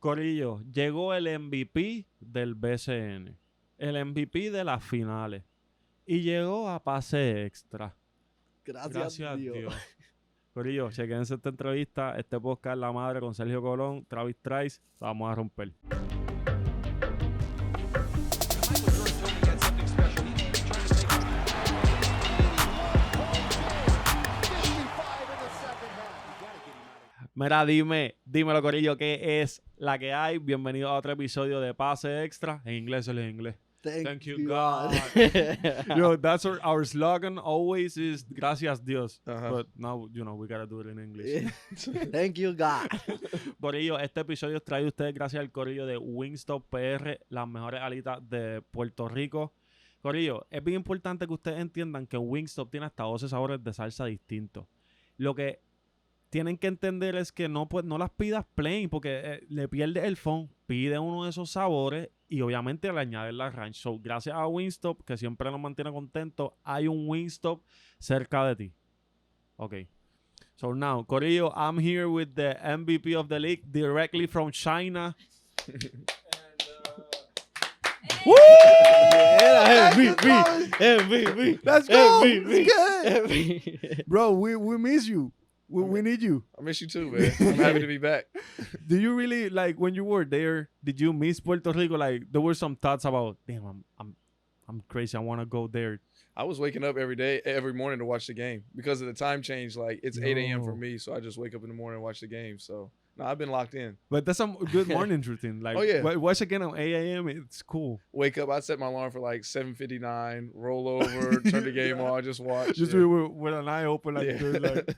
Corillo, llegó el MVP del BSN, el MVP de las finales y llegó a pase extra. Gracias a Dios. Corillo, chequense esta entrevista, este podcast La Madre con Sergio Colón, Travis Trice, la vamos a romper. Mira, dímelo, Corillo, ¿qué es la que hay? Bienvenido a otro episodio de Pase Extra. En inglés, en inglés. Thank you, God. Yo, that's our slogan always is gracias Dios. But now, we gotta do it in English. Thank you, God. Corillo, este episodio es traído a ustedes gracias al Corillo de Wingstop PR, las mejores alitas de Puerto Rico. Corillo, es bien importante que ustedes entiendan que Wingstop tiene hasta 12 sabores de salsa distintos. Lo que tienen que entender es que no las pidas plain porque le pierdes el phone. Pide uno de esos sabores y obviamente le añades la ranch. So, gracias a Wingstop, que siempre nos mantiene contentos, hay un Wingstop cerca de ti. Ok. So now, Corillo, I'm here with the MVP of the league directly from China. Woo! Yeah, MVP. Let's go. MVP. Let's go. Bro, we miss you. We need you. I miss you too, man. I'm happy to be back. Do you really, like, when you were there, did you miss Puerto Rico? Like, there were some thoughts about, damn, I'm crazy. I want to go there. I was waking up every morning to watch the game because of the time change. Like, it's 8 a.m. for me, so I just wake up in the morning and watch the game. So, no, I've been locked in. But that's some good morning routine. Like, oh, yeah. Watch again at 8 a.m. It's cool. Wake up. I set my alarm for like 7:59. Roll over, turn the game on, just watch. Just with an eye open like this, like.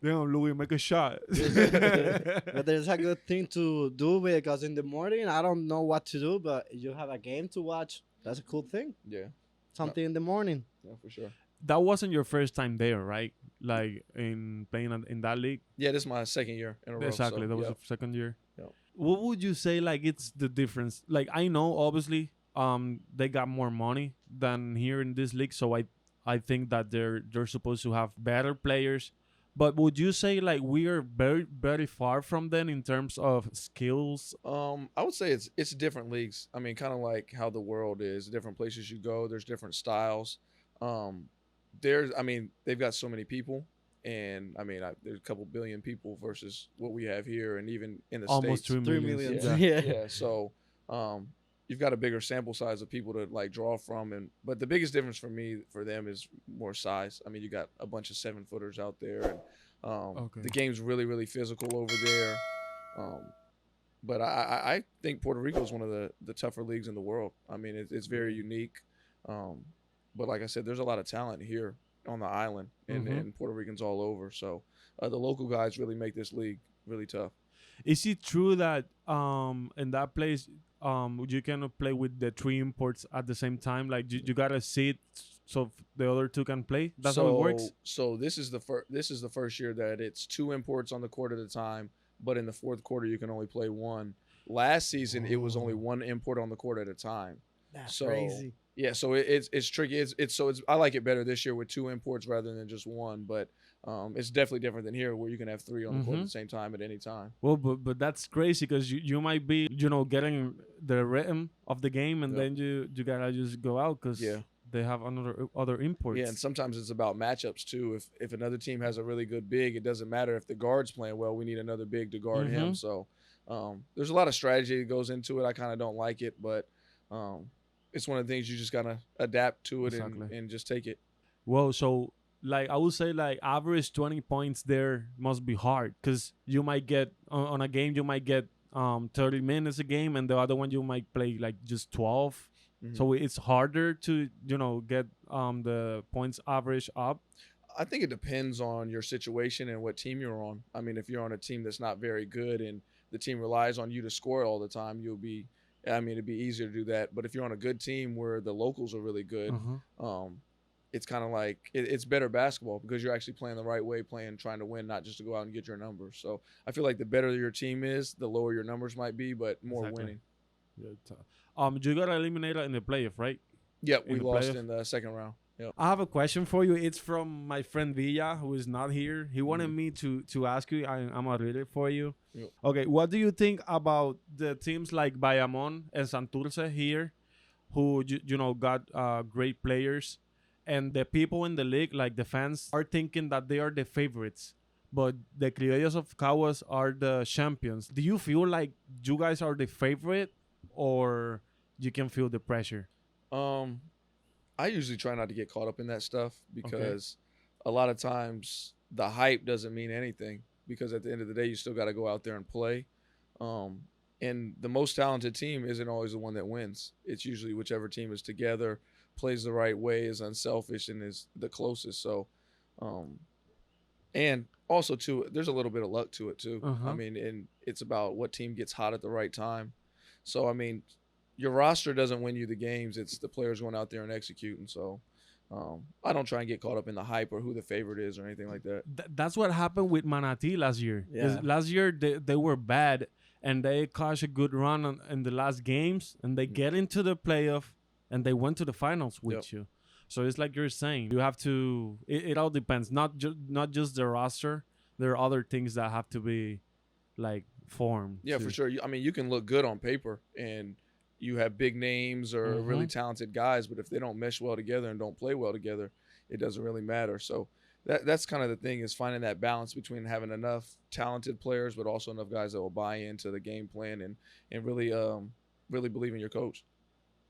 Damn, Louis, make a shot. But there's a good thing to do because in the morning, I don't know what to do, but you have a game to watch. That's a cool thing. Yeah. Something in the morning. Yeah, for sure. That wasn't your first time there, right? Like, in playing in that league? Yeah, this is my second year in a row. Exactly, so, that was the second year. Yep. What would you say, like, it's the difference? Like, I know, obviously, they got more money than here in this league, so I think that they're supposed to have better players. But would you say, like, we are very, very far from them in terms of skills? I would say it's different leagues. I mean, kind of like how the world is. Different places you go, there's different styles. They've got so many people. And, I mean, there's a couple billion people versus what we have here. And even in the Almost States. 3 million. Yeah. So, you've got a bigger sample size of people to, like, draw from. But the biggest difference for them is more size. I mean, you got a bunch of 7-footers out there. And the game's really, really physical over there. But I think Puerto Rico is one of the tougher leagues in the world. I mean, it's very unique. But like I said, there's a lot of talent here on the island and Puerto Ricans all over. So the local guys really make this league really tough. Is it true that in that place you cannot play with the 3 imports at the same time? Like you gotta sit so the other 2 can play? That's how it works? So this is the first year that it's 2 imports on the court at a time, but in the fourth quarter you can only play 1. Last season it was only 1 import on the court at a time. That's crazy. Yeah, so it's tricky. I like it better this year with 2 imports rather than just 1, but it's definitely different than here where you can have 3 on the court at the same time at any time. Well, but that's crazy because you might be getting the rhythm of the game and then you gotta just go out because they have other imports. Yeah, and sometimes it's about matchups too. If another team has a really good big, it doesn't matter if the guard's playing well. We need another big to guard him. So there's a lot of strategy that goes into it. I kind of don't like it, but it's one of the things you just gotta adapt to it and just take it. Well, so like I would say, like average 20 points there must be hard because you might get on a game 30 minutes a game, and the other one you might play like just 12. So it's harder to get the points average up. I think it depends on your situation and what team you're on. I mean, if you're on a team that's not very good and the team relies on you to score all the time, it'd be easier to do that. But if you're on a good team where the locals are really good, it's kind of like it's better basketball because you're actually playing the right way, trying to win, not just to go out and get your numbers. So I feel like the better your team is, the lower your numbers might be, but more winning. Yeah, you got eliminated in the playoff, right? Yeah, we lost in the second round. I have a question for you. It's from my friend Villa, who is not here. He wanted me to ask you. I'm gonna read it for you. Yep. Okay, what do you think about the teams like Bayamon and Santurce here, who got great players, and the people in the league, like the fans, are thinking that they are the favorites, but the Criollos of Caguas are the champions. Do you feel like you guys are the favorite, or you can feel the pressure? I usually try not to get caught up in that stuff because a lot of times the hype doesn't mean anything, because at the end of the day, you still got to go out there and play. And the most talented team isn't always the one that wins. It's usually whichever team is together, plays the right way, is unselfish, and is the closest. So, and also too, there's a little bit of luck to it too. I mean, and it's about what team gets hot at the right time. So, I mean, your roster doesn't win you the games. It's the players going out there and executing. So I don't try and get caught up in the hype or who the favorite is or anything like that. That's what happened with Manatee last year. Yeah. Last year, they were bad, and they caused a good run in the last games, and they get into the playoff, and they went to the finals with you. So it's like you're saying, you have to. It all depends. Not just the roster. There are other things that have to be like formed. Yeah, for sure. I mean, you can look good on paper and you have big names or really talented guys, but if they don't mesh well together and don't play well together, it doesn't really matter. So that's kind of the thing, is finding that balance between having enough talented players, but also enough guys that will buy into the game plan and really believe in your coach.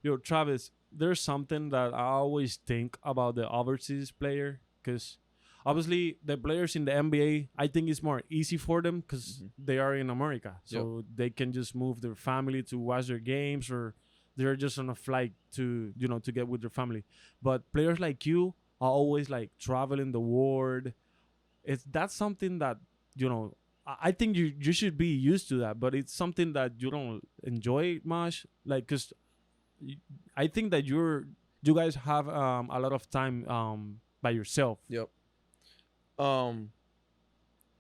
Yo, Travis, there's something that I always think about the overseas player, because obviously the players in the NBA, I think it's more easy for them because they are in America. So they can just move their family to watch their games, or they're just on a flight to get with their family. But players like you are always like traveling the world. That's something that, I think you should be used to that, but it's something that you don't enjoy much. Like, because I think that you guys have a lot of time by yourself. Yep.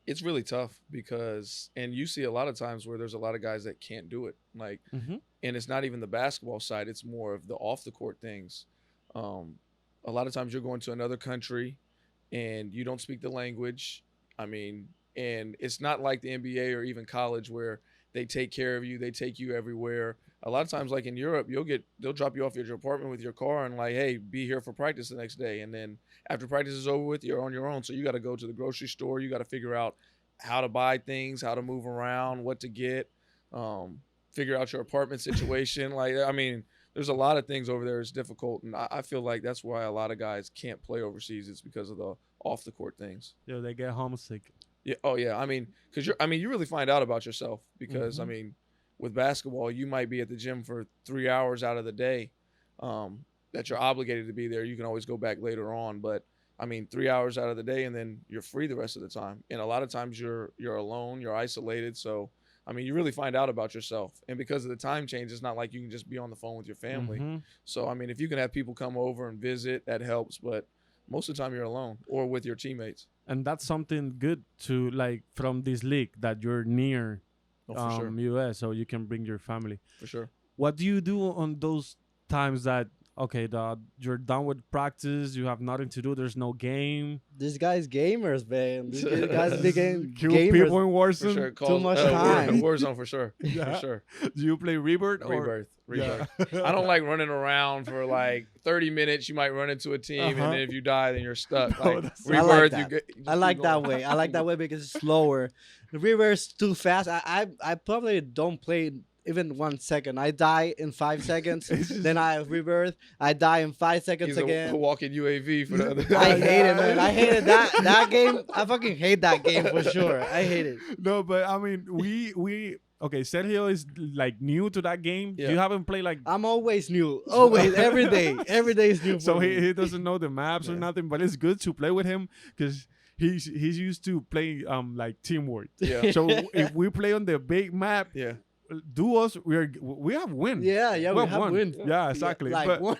It's really tough because, and you see a lot of times where there's a lot of guys that can't do it. Like, and it's not even the basketball side. It's more of the off the court things. A lot of times you're going to another country and you don't speak the language. I mean, and it's not like the NBA or even college where they take care of you. They take you everywhere. A lot of times, like in Europe, they'll drop you off at your apartment with your car and like, hey, be here for practice the next day. And then after practice is over with, you're on your own. So you got to go to the grocery store. You got to figure out how to buy things, how to move around, what to get, figure out your apartment situation. Like, I mean, there's a lot of things over there. It's difficult. And I feel like that's why a lot of guys can't play overseas. It's because of the off the court things. Yeah, they get homesick. Yeah. Oh yeah. I mean, because you really find out about yourself because I mean, with basketball, you might be at the gym for 3 hours out of the day that you're obligated to be there. You can always go back later on, but I mean, 3 hours out of the day, and then you're free the rest of the time. And a lot of times you're alone, you're isolated. So I mean, you really find out about yourself. And because of the time change, it's not like you can just be on the phone with your family. So I mean, if you can have people come over and visit, that helps. But most of the time you're alone or with your teammates. And that's something good to like from this league, that you're near US, so you can bring your family. For sure. What do you do on those times that you're done with practice, you have nothing to do, there's no game? These guys gamers, man. These guys became Kill gamers. people in Warzone. For sure. Too much time. Warzone for sure. For sure. Do you play Rebirth? Rebirth. I don't like running around for like 30 minutes. You might run into a team, and then if you die, then you're stuck. Like, Rebirth, I like that way. I like that way because it's slower. The Rebirth's too fast. I probably don't play even 1 second. I die in 5 seconds. Then I rebirth. I die in 5 seconds again. A walking UAV for the other. I hate it, man. I hated that game. I fucking hate that game for sure. I hate it. No, but I mean, we Sergio is like new to that game. You haven't played like. I'm always new. Always, every day. Every day is new. So he doesn't know the maps or nothing, but it's good to play with him because he's used to play like teamwork. Yeah. So if we play on the big map, duos, we have win. Yeah, we have win. Yeah, exactly. Like but, one.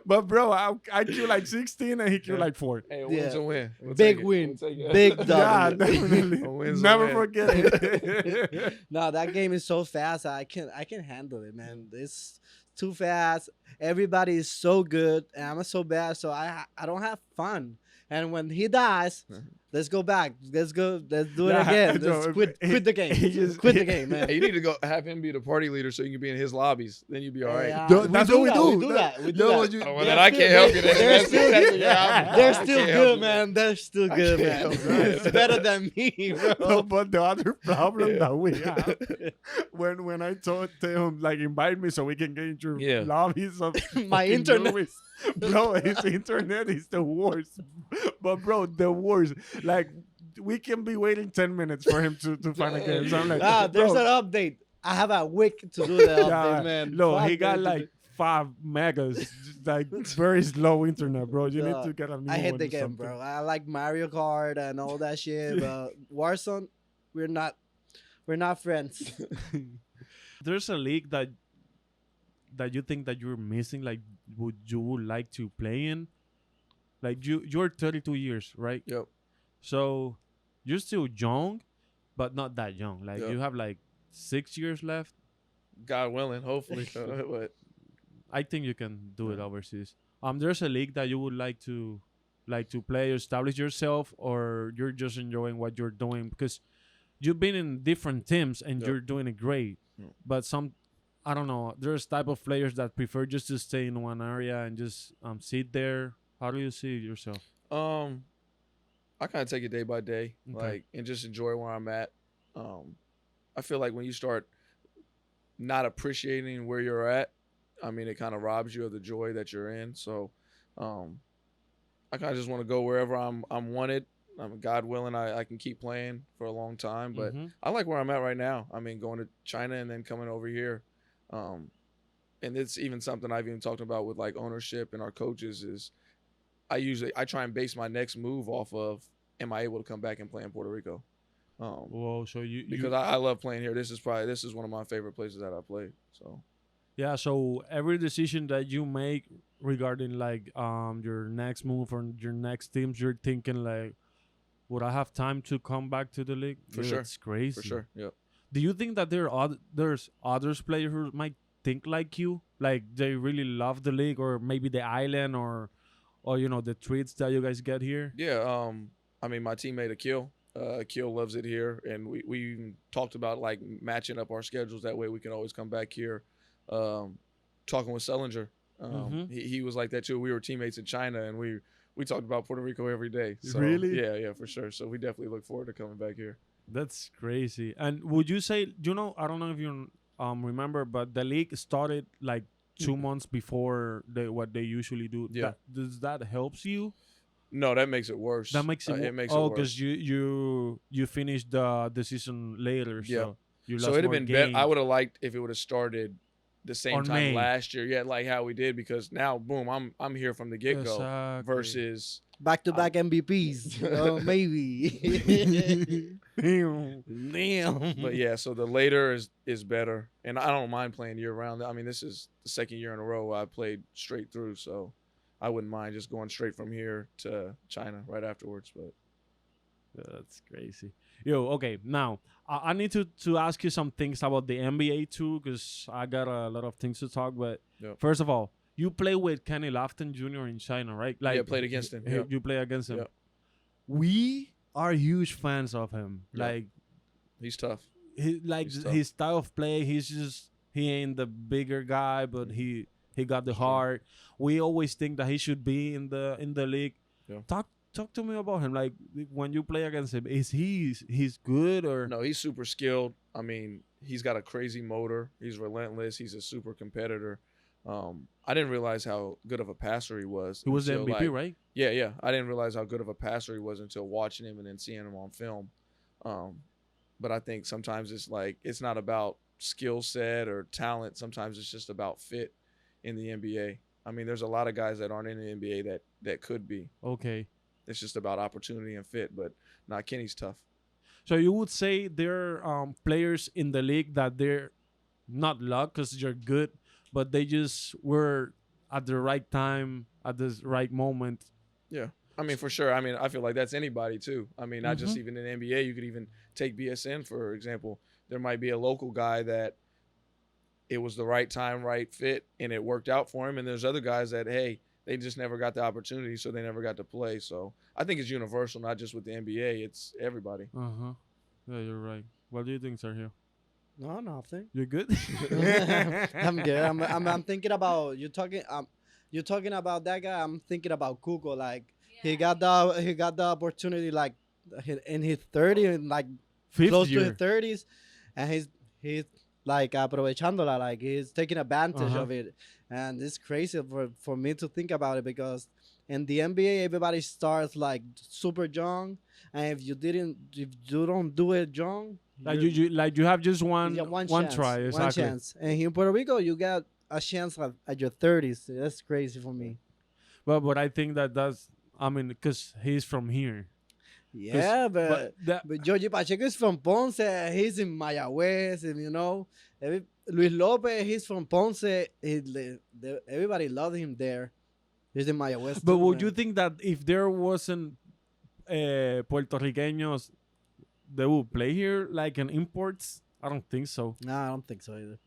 But bro, I kill like 16 and he killed like 4. Hey, a win's a win. Big win. Big W. Yeah, definitely. Never forget it. No, that game is so fast. I can handle it, man. It's too fast. Everybody is so good, and I'm so bad, so I don't have fun. And when he dies, let's go back. Let's do it again. Let's quit the game. Quit the game, man. Hey, you need to go have him be the party leader so you can be in his lobbies. Then you'll be all right. That's what we do. We do that. We do that. Oh, well, then I can't help you. They're still good. They're still help good, you. man. They're still good, man. It's better than me, bro. No, but the other problem that we have when I told him like invite me so we can get into lobbies of My internet. Louis, bro, his internet is the worst. But bro, the worst. Like we can be waiting 10 minutes for him to find a game. So I'm like, there's bro, an update. I have a week to do the update, man. No, Fuck he got that. like 5 megas, just, like very slow internet, bro. You need to get a new I hate one the or game, something. bro. I like Mario Kart and all that shit, but Warzone, we're not friends. There's a league that you think that you're missing, like you would like to play in? Like you're 32 years, right? Yep. So you're still young, but not that young. Like Yep. you have like 6 years left. God willing, hopefully. But I think you can do it overseas. There's a league that you would like to play, establish yourself, or you're just enjoying what you're doing because you've been in different teams and Yep. you're doing it great. Yep. But I don't know. There's type of players that prefer just to stay in one area and just sit there. How do you see yourself? I kind of take it day by day, Okay. and just enjoy where I'm at. I feel like when you start not appreciating where you're at, I mean, it kind of robs you of the joy that you're in. So, I kind of just want to go wherever I'm wanted. God willing, I can keep playing for a long time, but Mhm. I like where I'm at right now. I mean, going to China and then coming over here. And it's even something I've even talked about with like ownership and our coaches is I try and base my next move off of, am I able to come back and play in Puerto Rico? Whoa, so Because I love playing here. This is one of my favorite places that I played. So yeah, so every decision that you make regarding like your next move or your next teams, you're thinking like, would I have time to come back to the league? For Dude, sure. It's crazy. for sure, yep. Do you think that there's others players who might think like you, like they really love the league or maybe the island or the treats that you guys get here? Yeah, I mean, my teammate Akil loves it here, and we even talked about like matching up our schedules. That way we can always come back here. Talking with Sellinger, Mhm. he was like that too. We were teammates in China, and we talked about Puerto Rico every day. So, Really? Yeah, for sure. So we definitely look forward to coming back here. That's crazy. And would you say, I don't know if you remember, but the league started like 2 months before what they usually do. Yeah. Does that helps you? No, that makes it worse. That makes it. It makes oh, it worse. because you finished the season later. Yeah. So you So lost it'd have more been better. games. I would have liked if it would have started the same On time May. last year. Yeah, like how we did, because now, boom, I'm here from the get go. Exactly. Versus, Back-to-back MVPs. Maybe. Damn. but yeah, so the later is better, and I don't mind playing year round. I mean, this is the second year in a row I played straight through, so I wouldn't mind just going straight from here to China right afterwards. But That's crazy. Yo, okay. Now, I need to ask you some things about the NBA too, because I got a lot of things to talk. But Yep. first of all, you play with Kenny Lofton Jr. in China, right? yeah, played against him. Yeah. You play against him. Yep. We are huge fans of him. Yep. Like, He's tough. his tough. style of play. He ain't the bigger guy, but he got the heart. We always think that he should be in the league. Yeah. Talk to me about him. Like when you play against him, is he's good or No, he's super skilled. I mean, he's got a crazy motor. He's relentless. He's a super competitor. I didn't realize how good of a passer he was. he was the until, MVP, like, right? Yeah. I didn't realize how good of a passer he was until watching him and then seeing him on film. But I think sometimes it's like it's not about skill set or talent. Sometimes it's just about fit in the NBA. I mean, there's a lot of guys that aren't in the NBA that could be. Okay. It's just about opportunity and fit. But Kenny's tough. So you would say there are players in the league that they're not luck because you're good, but they just were at the right time at the right moment. Yeah. I mean, for sure. I mean, I feel like that's anybody too. I mean, not just even in the NBA. You could even take BSN, for example. There might be a local guy that it was the right time, right fit, and it worked out for him. And there's other guys that, hey, they just never got the opportunity, so they never got to play. So I think it's universal, not just with the NBA. It's everybody. Uh-huh. Yeah, you're right. What do you think, Sergio? No, nothing. You're good? I'm good. I'm thinking about you're talking about that guy. I'm thinking about Kuko. Like he got the opportunity like in his 30s and like Fifth close year. to his 30s, and he's like aprovechándola, like he's taking advantage Uh-huh. of it, and it's crazy for me to think about it because in the NBA everybody starts like super young, and if you don't do it young, Like you're- you have just one yeah, one chance, try, one exactly. chance. And here in Puerto Rico, you got a chance at your 30s. That's crazy for me. But I think that's because he's from here. Yeah, but that, Georgie Pacheco is from Ponce. He's in Mayagüez, and Luis Lopez, he's from Ponce. Everybody loved him there. He's in Mayagüez. but too, would man. you think that if there wasn't Puerto Ricanos, they would play here like in imports? I don't think so. No, I don't think so either.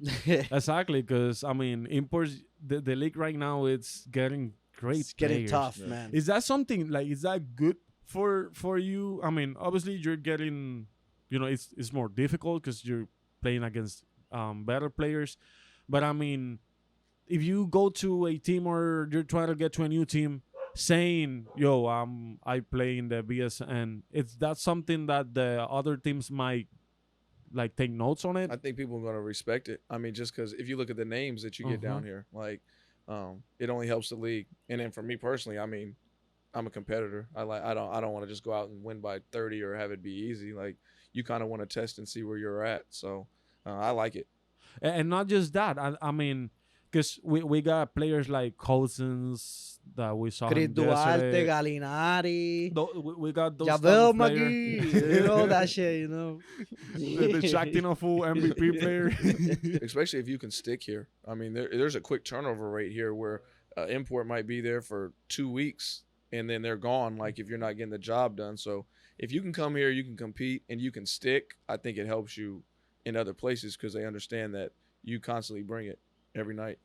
Exactly, because imports, the league right now, it's getting great. It's getting players. tough, man. Is that something like? Is that good for you? I mean, obviously you're getting, it's more difficult because you're playing against better players. But I mean, if you go to a team or you're trying to get to a new team, saying, "Yo, I play in the BSN," it's that something that the other teams might like take notes on it. I think people are going to respect it. I mean, just because if you look at the names that you get down here, like it only helps the league. And then for me personally, I mean, I'm a competitor. I don't want to just go out and win by 30 or have it be easy. Like you kind of want to test and see where you're at. So I like it. And not just that. I mean, because we got players like Cousins that we saw Chris him Duarte, yesterday. Jalinari, We got those Javel type of players. McGee, you know that shit, the Shaq Tinofu MVP player. Especially if you can stick here. I mean, there's a quick turnover rate here where import might be there for 2 weeks and then they're gone. Like if you're not getting the job done. So if you can come here, you can compete and you can stick. I think it helps you in other places because they understand that you constantly bring it every night.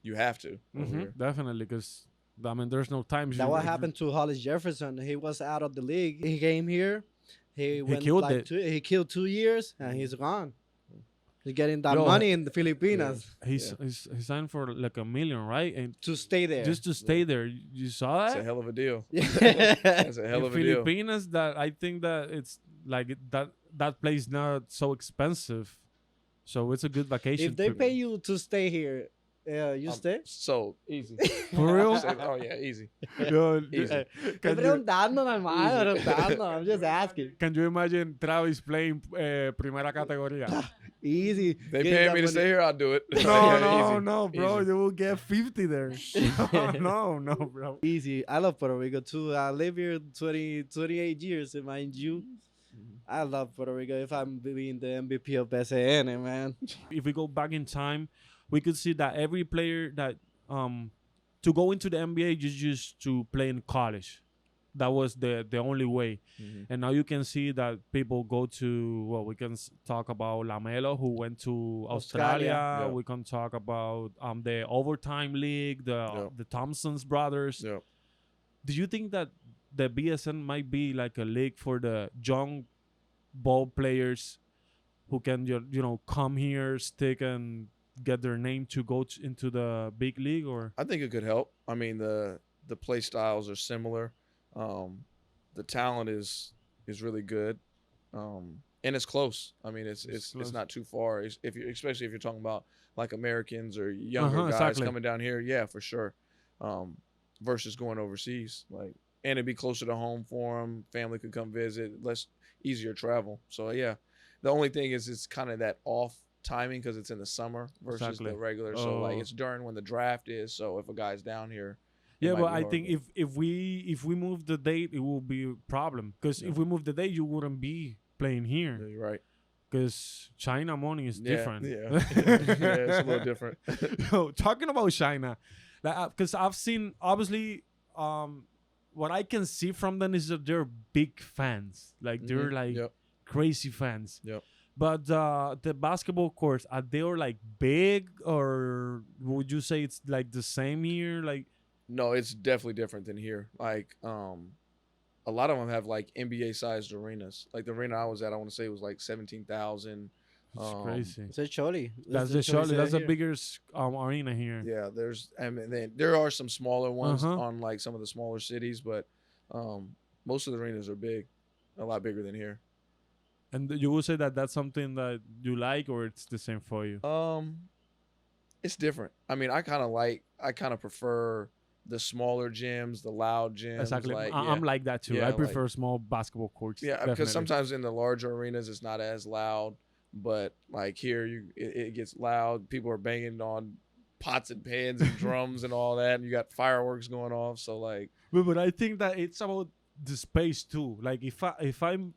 You have to. Over here. Definitely, because I mean, there's no time. That what happened to Hollis Jefferson. He was out of the league. He came here. He went killed like it. he killed 2 years and he's gone. He's getting that Yo, money in the Filipinas He signed for like $1 million, right? And to stay there. just to stay there. You saw It's that? a hell of a deal. yeah. That's a hell In of a deal. Filipinas, that I think that it's like that place not so expensive, so it's a good vacation. If they trip. pay you to stay here, you stay? So easy. For real? Oh yeah, easy. Yo, Easy. can, you, Preguntando, normal, preguntando. I'm just asking. can you imagine Travis playing primera categoría? Easy. They Get pay that me to money. stay here, I'll do it. No, Yeah, no, easy. no, bro. Easy. You will get 50 there. No, bro. Easy. I love Puerto Rico too. I live here 28 years, mind you. I love Puerto Rico. If I'm being the MVP of BSN, man. If we go back in time, we could see that every player that to go into the NBA just used to play in college. That was the only way. And now you can see that people go to, well, we can talk about Lamelo, who went to Australia. Yeah. We can talk about the overtime league, the Thompsons brothers. Yeah. Do you think that the BSN might be like a league for the young ball players who can come here, stick, and get their name to go into the big league? Or I think it could help. I mean, the play styles are similar. The talent is really good, and it's close. I mean, it's close. not too far. Especially if you're talking about like Americans or younger guys exactly. coming down here, yeah, for sure. Versus going overseas, and it'd be closer to home for them. Family could come visit, easier travel. So yeah, the only thing is it's kind of that off timing because it's in the summer versus Exactly. the regular. So it's during when the draft is. So if a guy's down here. yeah, might but be I hard, think but- if we move the date, it will be a problem. Because if we move the date, you wouldn't be playing Yeah, here. you're right. Because China money is different. Yeah, yeah, it's a little different. Yo, talking about China, because I've seen, obviously, what I can see from them is that they're big fans. Like they're like Yep. crazy fans. Yep. But the basketball courts, are they like big, or would you say it's like the same here? Like, No, it's definitely different than here. Like, a lot of them have like NBA sized arenas. Like the arena I was at, I want to say it was like 17,000. it's crazy. It's a Choli. That's the Charlie. That's the biggest arena here. Yeah, then there are some smaller ones Uh-huh. on like some of the smaller cities, but most of the arenas are big, a lot bigger than here. And you would say that that's something that you like, or it's the same for you? It's different. I mean, I kind of prefer the smaller gyms, the loud gyms. Exactly. Like, I'm like that too. Yeah, I like- prefer small basketball courts. Yeah, definitely. because sometimes in the larger arenas it's not as loud, but like here it gets loud. People are banging on pots and pans and drums and all that, and you got fireworks going off. So like, But I think that it's about the space too. Like if I'm,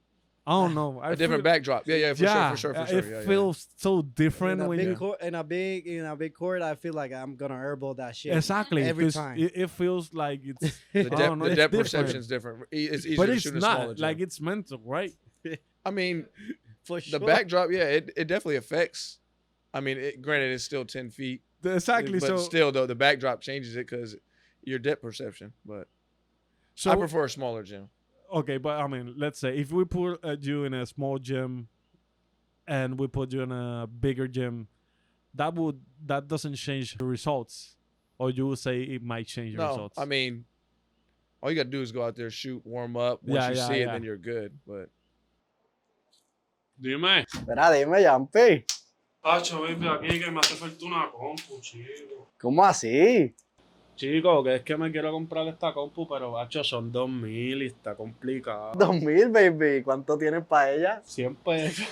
I don't know. I a different feel, backdrop. Yeah, for sure. It Yeah, feels so different in a when big you. court, in a big court, I feel like I'm gonna airball that shit. Exactly, every 'cause time. it feels like it's. The I don't know, the it's depth different. perception is different. It's easier But to it's shoot in a smaller not gym. like it's mental, right? I mean, For the sure. backdrop, yeah, it definitely affects. I mean, granted, it's still 10 feet. Exactly. But So still, though, the backdrop changes it because your depth perception. But I prefer a smaller gym. Okay, but I mean, let's say if we put you in a small gym, and we put you in a bigger gym, that doesn't change the results, or you would say it might change the No, results. I mean, all you got to do is go out there, shoot, warm up. Once you see it, then you're good. But Dime. Espera, dime, Yampi. Pacho, baby, aquí que me hace falta una compu, chico. ¿Cómo así? Chico, que es que me quiero comprar esta compu, pero bacho, son 2,000 y está complicado. 2000, baby. ¿Cuánto tienes para ella? 100 pesos.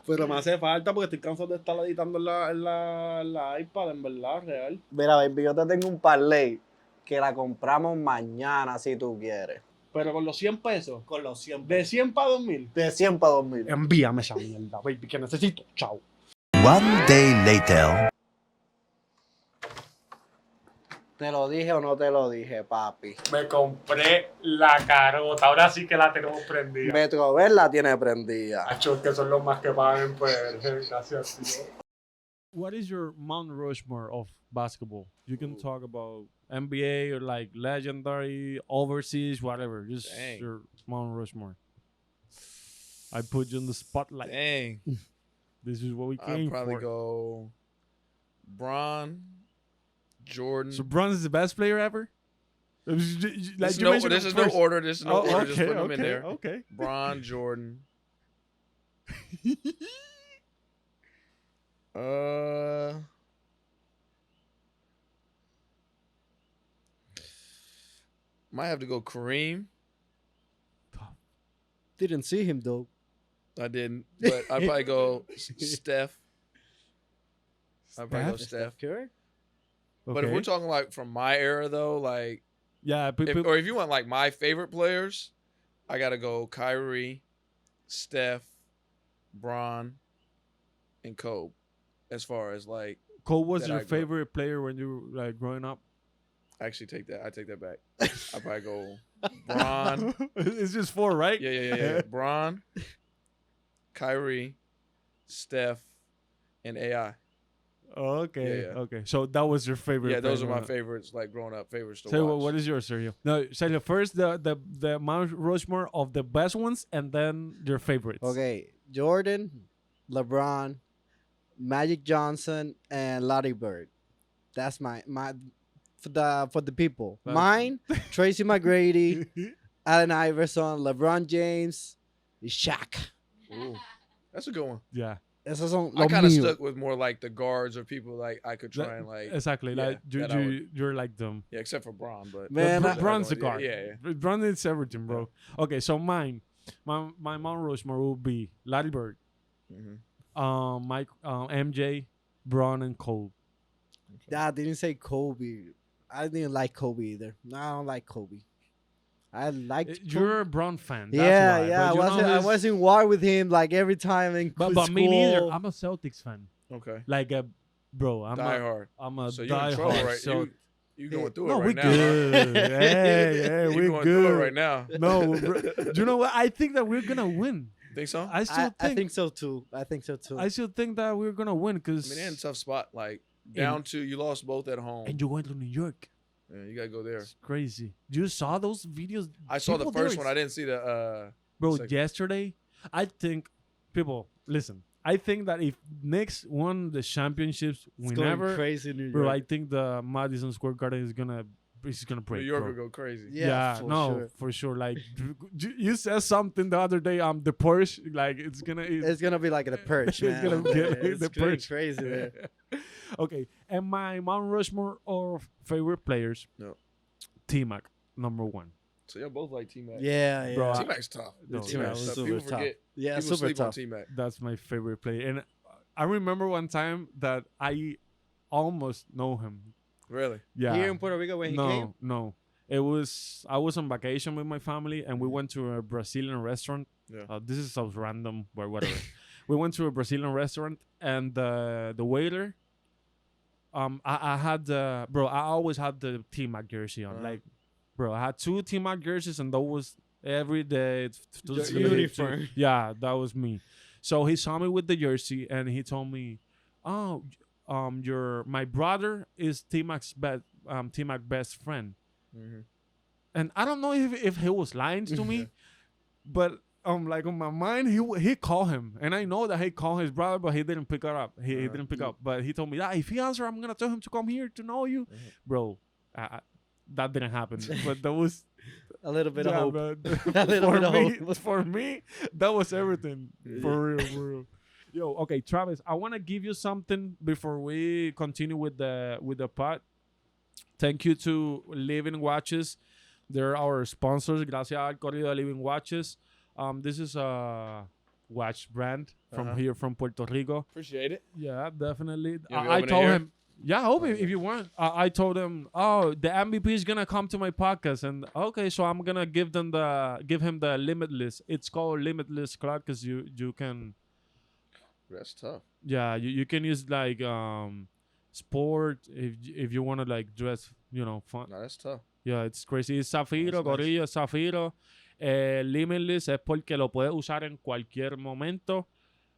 Pero me hace falta porque estoy cansado de estar editando en la iPad, en verdad, real. Mira, baby, yo te tengo un parlay que la compramos mañana si tú quieres. Pero con los 100 pesos. Con los 100. De 100 para 2,000. De 100 para 2000. Envíame esa mierda, baby, que necesito. Chao. One day later. ¿Te lo dije o no te lo dije, papi? Me compré la carota. Ahora sí que la tenemos prendida. Metrover la tiene prendida. Achos, que son los más que pagan, pues. Gracias, tío. What is your Mount Rushmore of basketball? You can talk about NBA or like legendary, overseas, whatever. Just Dang. your Mount Rushmore. I put you in the spotlight. dang, This is what we I'd came probably for. go Bron, Jordan. So Bron is the best player ever? Like This you mentioned is him no first. order. This is no Oh, order. Just okay, put them in there. okay. Bron, Jordan. Might have to go Kareem. Didn't see him though. I didn't, but I'd probably go Steph. I'd probably go Steph. Curry? But if we're talking like from my era though, like yeah, or if you want like my favorite players, I gotta go Kyrie, Steph, Bron, and Kobe. As far as like, Cole was that your I grew- favorite player when you were like growing up? I take that back. I'd probably go Bron. It's just 4, right? Yeah. Bron, Kyrie, Steph, and AI. Oh, okay, Yeah. okay. So that was your favorite. Yeah, those are player my growing up. favorites, like growing up favorites to So watch. what is yours, Sergio? No, Sergio, first the Mount Rushmore of the best ones, and then your favorites. Okay, Jordan, LeBron, Magic Johnson, and Larry Bird. That's my for the people. That's- Mine, Tracy McGrady, Allen Iverson, LeBron James, y Shaq. Ooh, that's a good one. Yeah, Esos son I los kind of míos. stuck with more like the guards or people like I could try and like. exactly. yeah, like that I would- you're like them. Yeah, except for Bron, but Man, Bron- I- Bron's a Yeah, guard. yeah. Bron is everything, bro. Okay, so my Mount Rushmore will be Larry Bird, Mhm. Mike, MJ, Bron, and Cole. I didn't say Kobe. I didn't like Kobe either. No, I don't like Kobe. I liked You're a Bron fan. That's yeah, why. yeah. But you know I his- was in war with him like every time in But school. me neither. I'm a Celtics fan. Okay. Like bro, I'm Die a hard. I'm a So you're in trouble, diehard right? Celtics. You going through No, it we right now? good. Hey, Huh? we You going good through it right now? No, bro, do you know what? I think that we're gonna win Think so? I still I think so too. I still think that we're gonna win because they're in a tough spot. Like down to you lost both at home. and you're going to New York. Yeah, you gotta go there. It's crazy. You saw those videos? I saw the People there first one. is- I didn't see the. Bro, second. yesterday, I think people listen. I think that if Knicks won the championships, It's whenever, going crazy in New York. bro, I think the Madison Square Garden is gonna break. New York bro. will go crazy. Yeah, for sure. for sure. Like you said something the other day. The Porsche, like it's gonna be like the perch, It's man. gonna get It's the going perch. crazy there. Okay, and my Mount Rushmore of favorite players, No. T-Mac, number 1. So y'all both like T-Mac. Yeah, Bro, yeah. T-Mac's tough. No, T-Mac's yeah, super People tough. forget. Yeah, People super sleep on tough. T-Mac. That's my favorite player. And I remember one time that I almost know him. Really? Yeah. Here in Puerto Rico when he came? No. I was on vacation with my family and we went to a Brazilian restaurant. Yeah. This is so random, but whatever. We went to a Brazilian restaurant and the waiter, I had I always had the T-Mac jersey on. Uh-huh. Like, bro, I had 2 T-Mac jerseys and that was every day. Your uniform. Yeah, that was me. So he saw me with the jersey and he told me, "Oh, my brother is T-Mac's best friend." Mm-hmm. And I don't know if he was lying to me, but like on my mind, he called him, and I know that he called his brother, but he didn't pick it up. He didn't pick up, but he told me that if he answer, I'm gonna tell him to come here to know you, bro. That didn't happen, but that was A little bit of hope. but A little bit of hope. for me, that was everything. For real. Yo, okay, Travis, I want to give you something before we continue with the pod. Thank you to Living Watches. They're our sponsors. Gracias al corrido de Living Watches. This is a watch brand from here from Puerto Rico. Appreciate it. Yeah, definitely. You want me to I open it told here? him. Yeah, I hope if you want. I told him, oh, the MVP is gonna come to my podcast, and okay, so I'm gonna give him the Limitless. It's called Limitless Clark because you can. That's tough. Yeah, you can use like sport if you want to like dress, fun. No, that's tough. Yeah, it's crazy. It's Zafiro, That's nice. Corillo, Zafiro. Limitless es porque lo puedes usar en cualquier momento.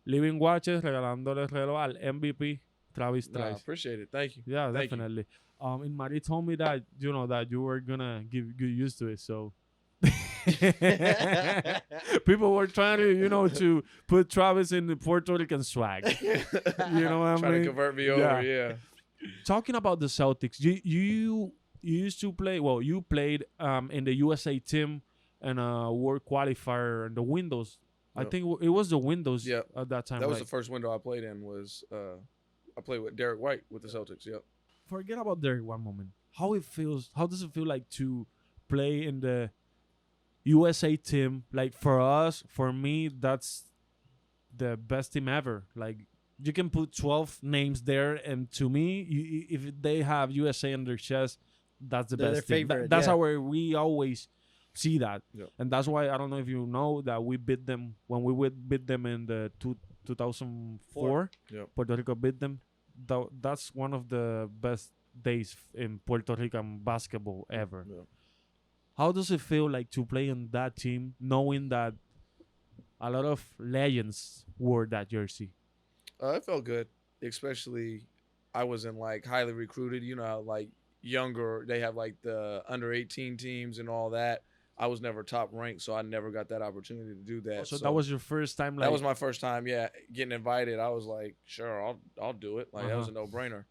Living Watches regalándole el reloj al MVP Travis No, I Trice. appreciate it. Thank you. Yeah, Thank you. definitely. And Marie told me that that you were gonna get used to it. So people were trying to to put Travis in the Puerto Rican swag. You know what I Trying mean? to convert me over, yeah. Talking about the Celtics, you used to play. Well, you played in the USA team and a World Qualifier and the Windows. I Yep. think it was the Windows Yep. at that time. That was right? the first window I played in. Was I played with Derek White with the Celtics. Yep. Forget about Derek one moment. How does it feel like to play in the USA team? Like for me, that's the best team ever. Like you can put 12 names there, and to me, if they have USA on their chest, that's the They're best their team. favorite, That's yeah. how we always see that, Yep. and that's why I don't know if you know that we beat them when we would beat them in the 2004. Yep. Puerto Rico beat them. That's one of the best days in Puerto Rican basketball ever. Yep. How does it feel like to play on that team, knowing that a lot of legends wore that jersey? It felt good, especially I wasn't like highly recruited. You know, how, like younger, they have like the under 18 teams and all that. I was never top ranked, so I never got that opportunity to do that. So that was your first time. Like, that was my first time. Yeah, getting invited. I was like, sure, I'll do it. Like that was a no brainer.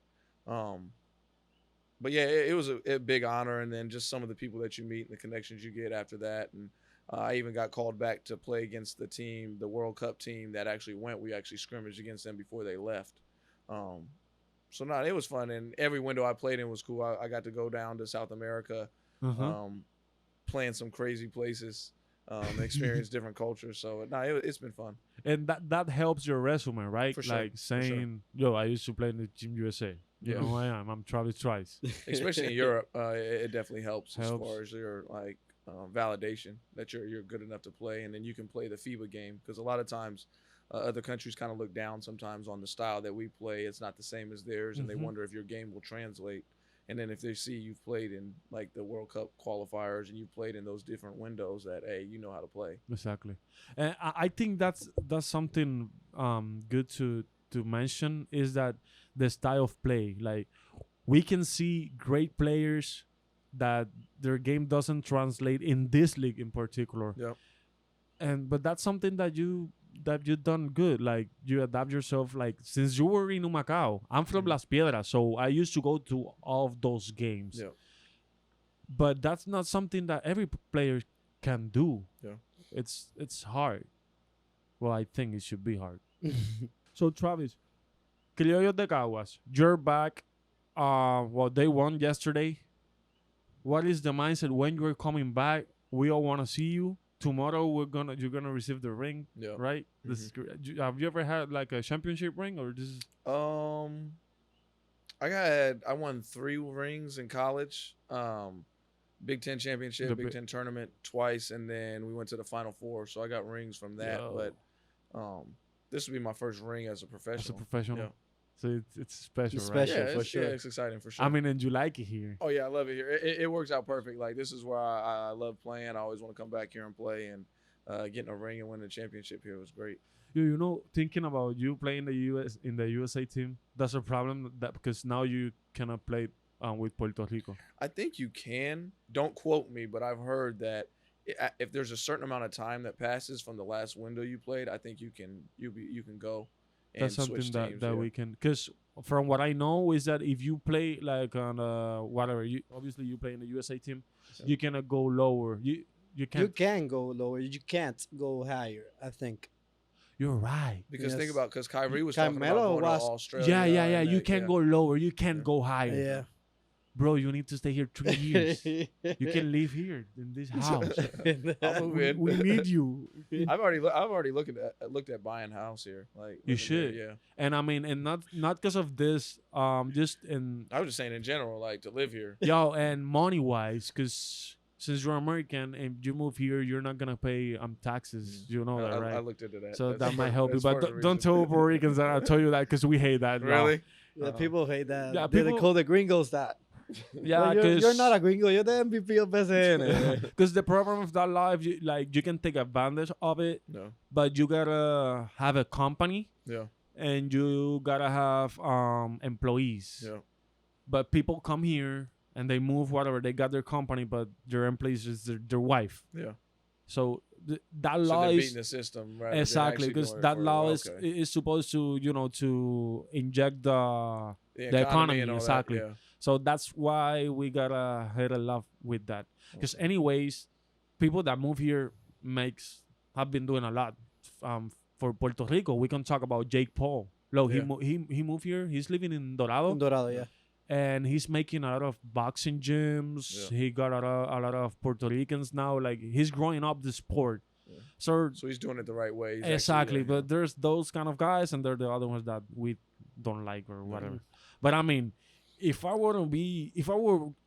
But yeah, it was a big honor, and then just some of the people that you meet and the connections you get after that, and I even got called back to play against the team, the World Cup team that actually went. We actually scrimmaged against them before they left. So no, it was fun, and every window I played in was cool. I got to go down to South America, playing some crazy places, experience different cultures. So no, it's been fun. and that helps your resume, right? For sure, Like for saying, "Yo, I used to play in the Team USA." You Yeah. know who I am. I'm Travis Trice. Especially in Europe, it definitely helps as Helps. far as your like validation that you're good enough to play, and then you can play the FIBA game, because a lot of times other countries kind of look down sometimes on the style that we play. It's not the same as theirs, and they Mhm. wonder if your game will translate. And then if they see you've played in like the World Cup qualifiers and you've played in those different windows, that hey, you know how to play. Exactly. And I think that's something good to mention, is that the style of play. Like, we can see great players that their game doesn't translate in this league in particular. Yep. But that's something that you've done good. Like, you adapt yourself. Like, since you were in Humacao, I'm from Las Piedras, so I used to go to all of those games. Yeah. But that's not something that every player can do. Yeah. It's hard. Well, I think it should be hard. So, Travis, Criollos de Caguas, you're back. Well, they won yesterday. What is the mindset when you're coming back? We all want to see you. Tomorrow you're gonna receive the ring, Yeah. right? This is great. Have you ever had like a championship ring, or this is? I won 3 rings in college. Big Ten championship, Big Ten tournament twice, and then we went to the Final Four. So I got rings from that. Yo. But this will be my first ring as a professional. Yeah. So it's special, It's right? special. Yeah, for it's, sure. yeah, it's exciting for sure. I mean, and you like it here. Oh yeah, I love it here. It works out perfect. Like, this is where I love playing. I always want to come back here and play, and getting a ring and winning a championship here was great. You know, thinking about you playing in the USA team, that's a problem, that because now you cannot play with Puerto Rico. I think you can. Don't quote me, but I've heard that if there's a certain amount of time that passes from the last window you played, I think you can go. And That's something switch that teams, yeah. we can, because from what I know is that if you play like on whatever, obviously you play in the USA team, you cannot go lower. You can. You can go lower. You can't go higher, I think. You're right. Because Yes. think about, because Kyrie was talking about Carmelo going to was- Australia. Yeah. and You that, can yeah. go lower. You can Yeah. go higher. Yeah. Bro, you need to stay here 3 years. You can live here in this house. I'll move in. We need you. I've already looked at buying a house here. Like, You living should. there, yeah. And I mean, and not because of this. Just in I was just saying in general, like, to live here. yo, and money wise, because since you're American and you move here, you're not gonna pay taxes. You know that, right? I looked into that. So That's that might part- help you. that's But part of the don't reason. tell Puerto Ricans that I tell you that, because we hate that. no. Really? Yeah, people hate that. Yeah, They people- call the gringos that. Yeah, Well, you're because not a gringo. You're the MVP of BSN. because the problem with that life, you can take advantage of it, No. but you gotta have a company Yeah. and you gotta have employees. Yeah. But people come here and they move whatever, they got their company, but their employees is their wife. Yeah. So that So law they're is beating the system, right? exactly, because that law is supposed to to inject the economy, and all exactly. That, yeah. So that's why we gotta hit a lot with that. Because anyways, people that move here have been doing a lot for Puerto Rico. We can talk about Jake Paul. Look, Yeah. he moved here. He's living in Dorado, Dorado, yeah. and he's making a lot of boxing gyms. Yeah. He got a lot of Puerto Ricans now. Like, he's growing up the sport. Yeah. So So he's doing it the right way. He's exactly, actually, but there's those kind of guys, and there are the other ones that we don't like or whatever. But I mean, if I were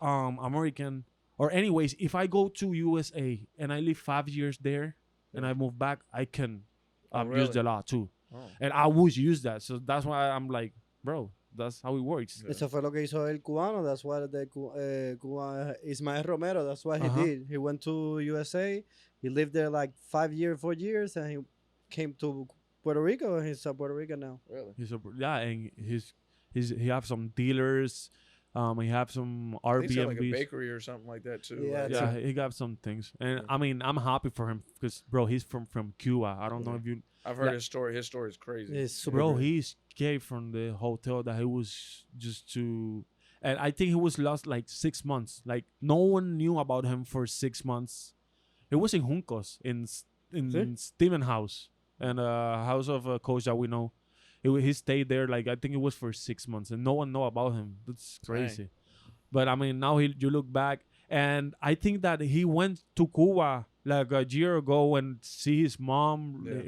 American, or anyways, if I go to USA and I live 5 years there and I move back, I can Oh, use really? the law too, Oh. and I would use that. So that's why I'm like, bro, that's how it works. Yeah. Eso fue lo que hizo el cubano. That's why Cuba, Ismael Romero. That's what he did. He went to USA. He lived there like 4 years, and he came to Puerto Rico, and he's a Puerto Rican now. Really? And he have some dealers. He have some I think he had like a Airbnbs. bakery or something like that too. Yeah, like- Yeah, he got some things, and Yeah. I mean, I'm happy for him because, bro, he's from Cuba. I don't know Yeah. if you, I've heard Like- his story. His story is crazy. He's super bro, great. he escaped from the hotel that he was just to, and I think he was lost like 6 months. Like, no one knew about him for 6 months. He was in Juncos in Steven house, and house of a coach that we know. He stayed there, like, I think it was for 6 months, and no one know about him. That's crazy. But I mean, now you look back, and I think that he went to Cuba like a year ago and see his mom. Yeah.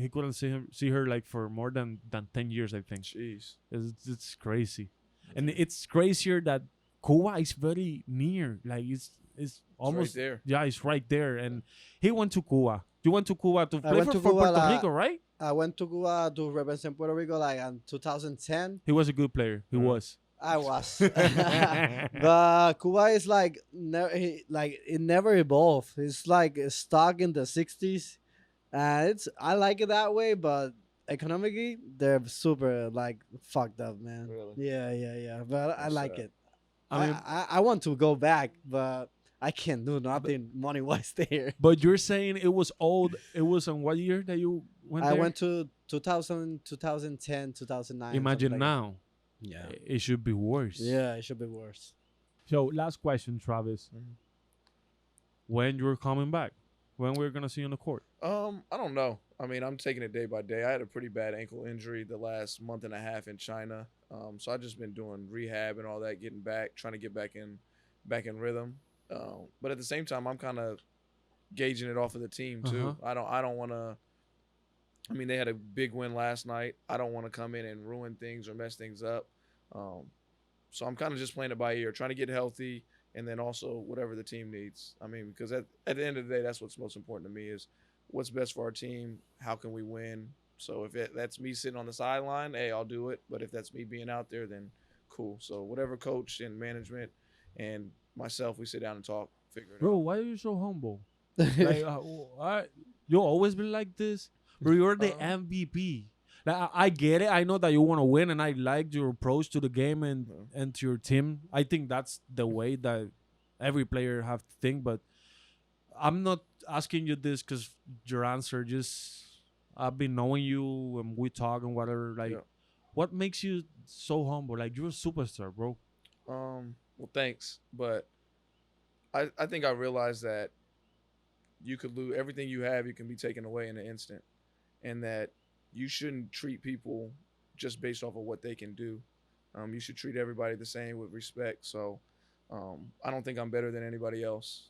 He couldn't see her like for more than 10 years, I think. Jeez. It's crazy, and it's crazier that Cuba is very near. Like, it's almost right there. Yeah, it's right there. And he went to Cuba. You went to Cuba to play went for to Cuba, Puerto like, Rico, right? I went to Cuba to represent Puerto Rico like in 2010. He was a good player. He was. I was. But Cuba is like like it never evolved. It's like stuck in the 60s. It's I like it that way, but economically they're super like fucked up, man. Really? Yeah. But I That's like sad. it. I mean, I want to go back, but I can't do nothing money wise there. but you're saying it was old. It was in what year that you went I there? went to 2000, 2010, 2009. Imagine something like that. now. Yeah. It should be worse. Yeah, it should be worse. So last question, Travis. Mhm. When you're coming back? When we're gonna see you on the court? I don't know. I mean, I'm taking it day by day. I had a pretty bad ankle injury the last month and a half in China. So I've just been doing rehab and all that, getting back, trying to get back in rhythm. But at the same time, I'm kind of gauging it off of the team too. I don't want to. I mean, they had a big win last night. I don't want to come in and ruin things or mess things up. So I'm kind of just playing it by ear, trying to get healthy, and then also whatever the team needs. I mean, because at the end of the day, that's what's most important to me is what's best for our team. How can we win? So if that's me sitting on the sideline, hey, I'll do it. But if that's me being out there, then cool. So whatever coach and management and myself, we sit down and talk, figure it Bro, out. why are you so humble? Like, you always been like this? Bro, you're the MVP. Like, I get it. I know that you want to win, and I like your approach to the game and to your team. I think that's the way that every player have to think. But I'm not asking you this because your answer just I've been knowing you and we talk and whatever. Like, Yeah. what makes you so humble? Like, you're a superstar, bro. Well, thanks, but I think I realized that you could lose everything you have. You can be taken away in an instant, and that you shouldn't treat people just based off of what they can do. You should treat everybody the same with respect. So I don't think I'm better than anybody else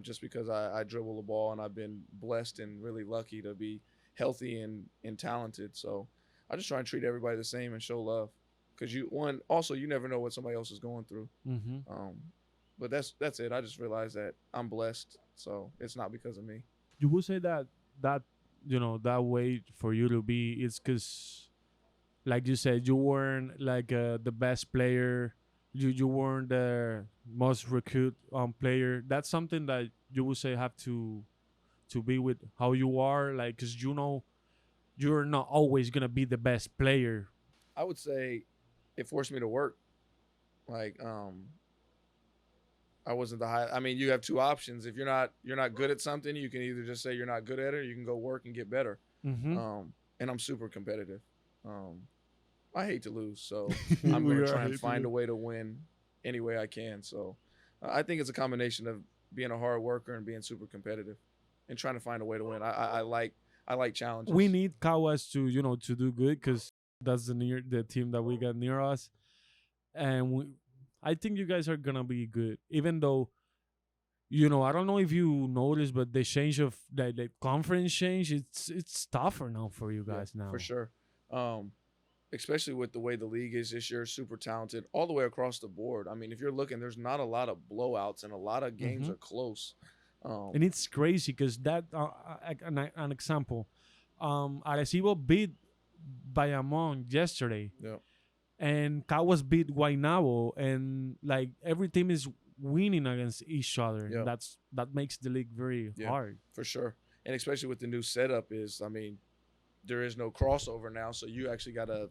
just because I dribble the ball and I've been blessed and really lucky to be healthy and talented. So I just try and treat everybody the same and show love because you never know what somebody else is going through. Mm-hmm. But that's it. I just realized that I'm blessed, so it's not because of me. You would say that that way for you to be is because, like you said, you weren't like the best player. You weren't the most recruit player. That's something that you would say have to be with how you are, like, because you're not always gonna be the best player. I would say it forced me to work. Like I wasn't the high. I mean, you have two options. If you're not good at something, you can either just say you're not good at it, or you can go work and get better. Mm-hmm. And I'm super competitive. I hate to lose, so I'm going to try and find a way to win any way I can. So I think it's a combination of being a hard worker and being super competitive and trying to find a way to win. I like challenges. We need Kawas to do good because that's the team that we got near us, and I think you guys are gonna be good, even though. I don't know if you noticed, but the change of the conference change, it's tougher now for you guys now. For sure. Especially with the way the league is this year, super talented all the way across the board. I mean, if you're looking, there's not a lot of blowouts and a lot of games are close. And it's crazy because that an example, Arecibo beat Bayamon yesterday, Yeah. and Caguas beat Guaynabo, and like every team is winning against each other. Yeah. That makes the league very hard. For sure. And especially with the new setup there is no crossover now, so you actually got to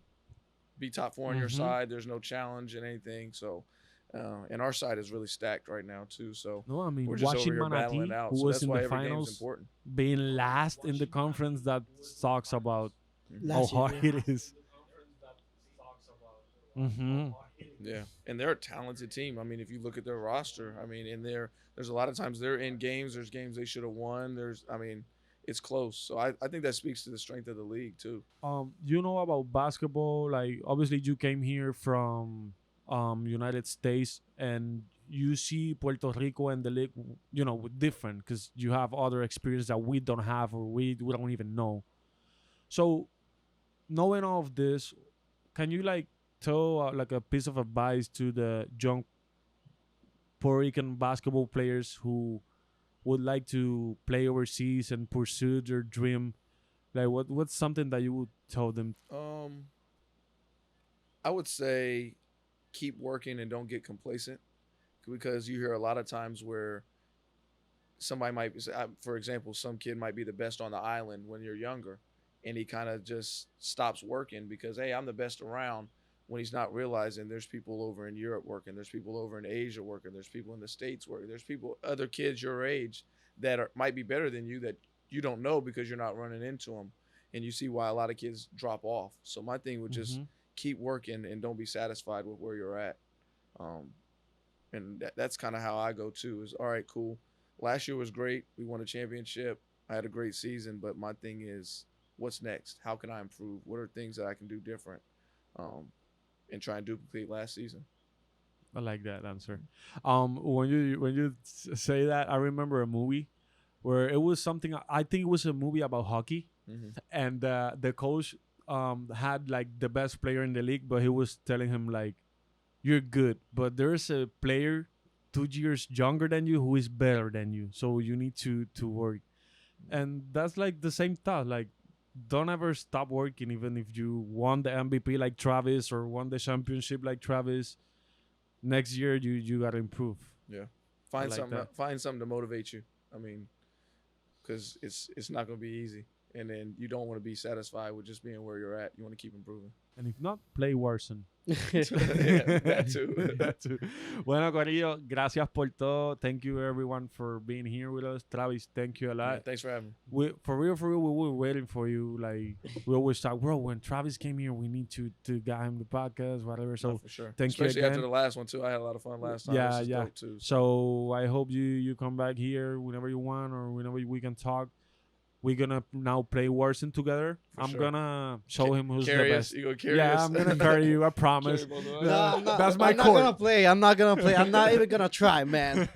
be top four on your side. There's no challenge in anything. So, and our side is really stacked right now too. So No, I mean, we're just over watching here Manatee, battling out. who So was that's in why the every game's finals, important. being last in the conference, that talks about how Last year, hard yeah. it is. Mm-hmm. Yeah, and they're a talented team. I mean, if you look at their roster, I mean, there's a lot of times they're in games. There's games they should have won. It's close. So I think that speaks to the strength of the league too. About basketball, like obviously you came here from United States, and you see Puerto Rico and the league, different because you have other experience that we don't have or we don't even know. So knowing all of this, can you like tell like a piece of advice to the young Puerto Rican basketball players who would like to play overseas and pursue their dream? Like what's something that you would tell them? I would say keep working and don't get complacent, because you hear a lot of times where somebody might, for example, some kid might be the best on the island when you're younger, and he kind of just stops working because, hey, I'm the best around, when he's not realizing there's people over in Europe working, there's people over in Asia working, there's people in the States working, there's people, other kids your age that might be better than you that you don't know because you're not running into them. And you see why a lot of kids drop off. So my thing would just keep working and don't be satisfied with where you're at. And that's kind of how I go too, is all right, cool. Last year was great. We won a championship. I had a great season, but my thing is, what's next? How can I improve? What are things that I can do different? And try and duplicate last season. I like that answer. When you say that, I remember a movie where it was something. I think it was a movie about hockey, and the coach had like the best player in the league, but he was telling him like, "You're good, but there's a player 2 years younger than you who is better than you, so you need to work." And that's like the same thought, like, don't ever stop working, even if you won the MVP like Travis or won the championship like Travis. Next year, you gotta improve. Yeah, find like something. that. Find something to motivate you. I mean, because it's not gonna be easy, and then you don't want to be satisfied with just being where you're at. You want to keep improving. And if not, play Warzone. Yeah, that too. That too. Bueno, Corillo, gracias por todo. Thank you everyone for being here with us. Travis, thank you a lot. Yeah, thanks for having me. For real, we were waiting for you. Like, we always talk, bro, when Travis came here, we need to get him the podcast, whatever. So No, for sure. thank you Especially again. after the last one too. I had a lot of fun last time. Yeah, This is yeah. dope too. So I hope you come back here whenever you want or whenever we can talk. We're gonna now play Warzone together. For I'm sure. gonna show him who's the Carry best. us. You gonna carry Yeah, us? I'm gonna carry you. I promise. Carry both of us. No, I'm not, That's my I'm not court. gonna play. I'm not gonna play. I'm not even gonna try, man.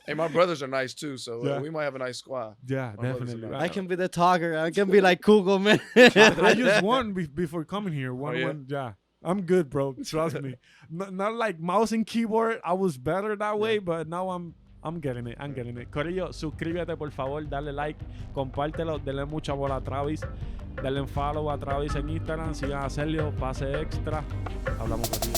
Hey, my brothers are nice too, so Yeah. we might have a nice squad. Yeah, My brothers definitely. are nice. I can be the talker. I can be like Google, man. I just won before coming here. One. yeah? Yeah. I'm good, bro. Trust me. Not like mouse and keyboard. I was better that way, but now I'm getting it. I'm getting it. Corillo, suscríbete, por favor. Dale like. Compártelo. Denle mucha bola a Travis. Denle follow a Travis en Instagram. Sigan a Celio. Pase extra. Hablamos contigo.